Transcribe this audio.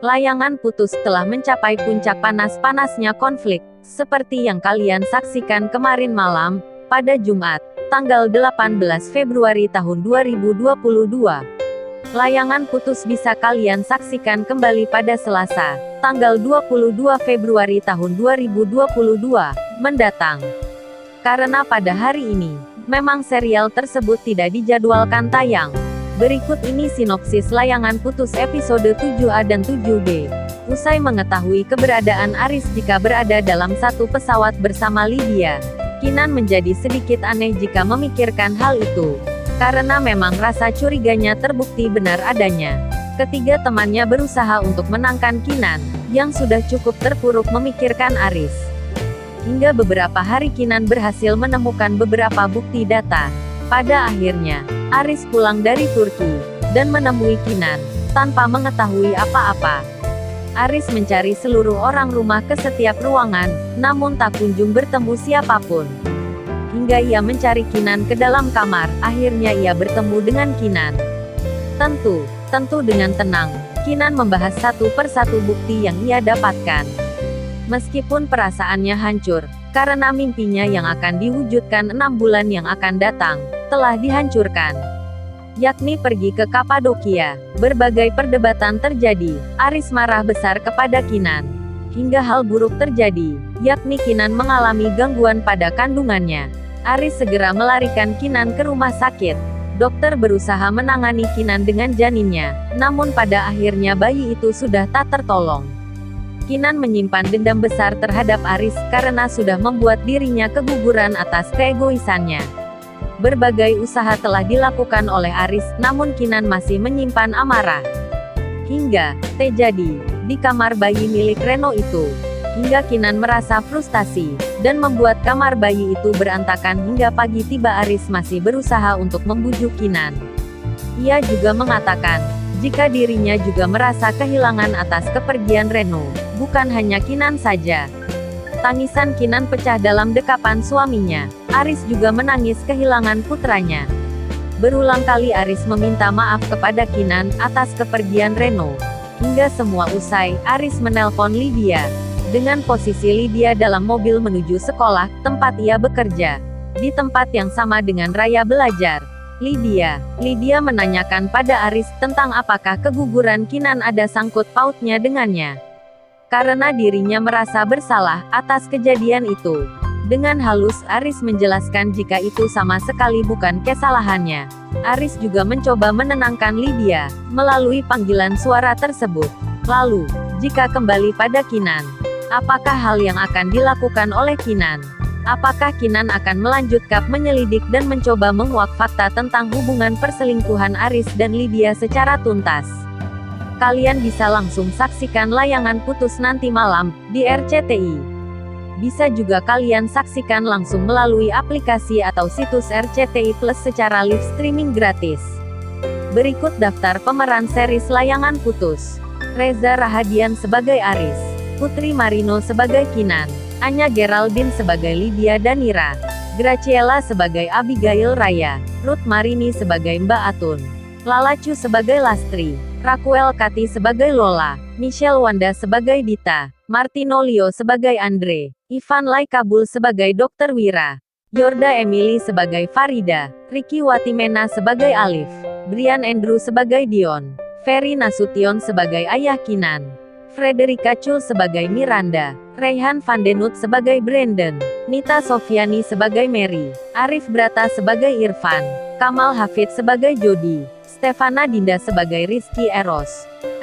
Layangan putus telah mencapai puncak panas-panasnya konflik, seperti yang kalian saksikan kemarin malam, pada Jumat, tanggal 18 Februari tahun 2022. Layangan putus bisa kalian saksikan kembali pada Selasa, tanggal 22 Februari tahun 2022, mendatang. Karena pada hari ini, memang serial tersebut tidak dijadwalkan tayang. Berikut ini sinopsis Layangan Putus episode 7A dan 7B. Usai mengetahui keberadaan Aris jika berada dalam satu pesawat bersama Lydia, Kinan menjadi sedikit aneh jika memikirkan hal itu. Karena memang rasa curiganya terbukti benar adanya. Ketiga temannya berusaha untuk menangkan Kinan, yang sudah cukup terpuruk memikirkan Aris. Hingga beberapa hari Kinan berhasil menemukan beberapa bukti data. Pada akhirnya, Aris pulang dari Turki, dan menemui Kinan, tanpa mengetahui apa-apa. Aris mencari seluruh orang rumah ke setiap ruangan, namun tak kunjung bertemu siapapun. Hingga ia mencari Kinan ke dalam kamar, akhirnya ia bertemu dengan Kinan. Tentu dengan tenang, Kinan membahas satu persatu bukti yang ia dapatkan. Meskipun perasaannya hancur, karena mimpinya yang akan diwujudkan 6 bulan yang akan datang, telah dihancurkan. Yakni pergi ke Kapadokia. Berbagai perdebatan terjadi, Aris marah besar kepada Kinan. Hingga hal buruk terjadi, yakni Kinan mengalami gangguan pada kandungannya. Aris segera melarikan Kinan ke rumah sakit. Dokter berusaha menangani Kinan dengan janinnya, namun pada akhirnya bayi itu sudah tak tertolong. Kinan menyimpan dendam besar terhadap Aris karena sudah membuat dirinya keguguran atas keegoisannya. Berbagai usaha telah dilakukan oleh Aris, namun Kinan masih menyimpan amarah. Hingga terjadi di kamar bayi milik Reno itu. Hingga Kinan merasa frustasi, dan membuat kamar bayi itu berantakan hingga pagi tiba Aris masih berusaha untuk membujuk Kinan. Ia juga mengatakan, jika dirinya juga merasa kehilangan atas kepergian Reno, bukan hanya Kinan saja. Tangisan Kinan pecah dalam dekapan suaminya. Aris juga menangis kehilangan putranya. Berulang kali Aris meminta maaf kepada Kinan atas kepergian Reno. Hingga semua usai, Aris menelpon Lydia. Dengan posisi Lydia dalam mobil menuju sekolah, tempat ia bekerja. Di tempat yang sama dengan Raya belajar. Lydia menanyakan pada Aris tentang apakah keguguran Kinan ada sangkut pautnya dengannya. Karena dirinya merasa bersalah atas kejadian itu. Dengan halus Aris menjelaskan jika itu sama sekali bukan kesalahannya. Aris juga mencoba menenangkan Lydia melalui panggilan suara tersebut. Lalu, jika kembali pada Kinan, apakah hal yang akan dilakukan oleh Kinan? Apakah Kinan akan melanjutkan menyelidik dan mencoba menguak fakta tentang hubungan perselingkuhan Aris dan Lydia secara tuntas? Kalian bisa langsung saksikan Layangan Putus nanti malam, di RCTI. Bisa juga kalian saksikan langsung melalui aplikasi atau situs RCTI Plus secara live streaming gratis. Berikut daftar pemeran series Layangan Putus. Reza Rahadian sebagai Aris. Putri Marino sebagai Kinan. Anya Geraldine sebagai Lydia Danira. Graciela sebagai Abigail Raya. Ruth Marini sebagai Mbak Atun. Lala Chu sebagai Lastri. Raquel Kati sebagai Lola. Michelle Wanda sebagai Dita. Martino Leo sebagai Andre. Ivan Laikabul sebagai Dr. Wira. Yorda Emily sebagai Farida. Ricky Watimena sebagai Alif. Brian Andrew sebagai Dion. Ferry Nasution sebagai Ayah Kinan. Frederica Chul sebagai Miranda. Raihan Vandenut sebagai Brandon. Nita Sofiani sebagai Mary. Arif Brata sebagai Irfan. Kamal Hafid sebagai Jody. Stefana Dinda sebagai Rizky Eros. ****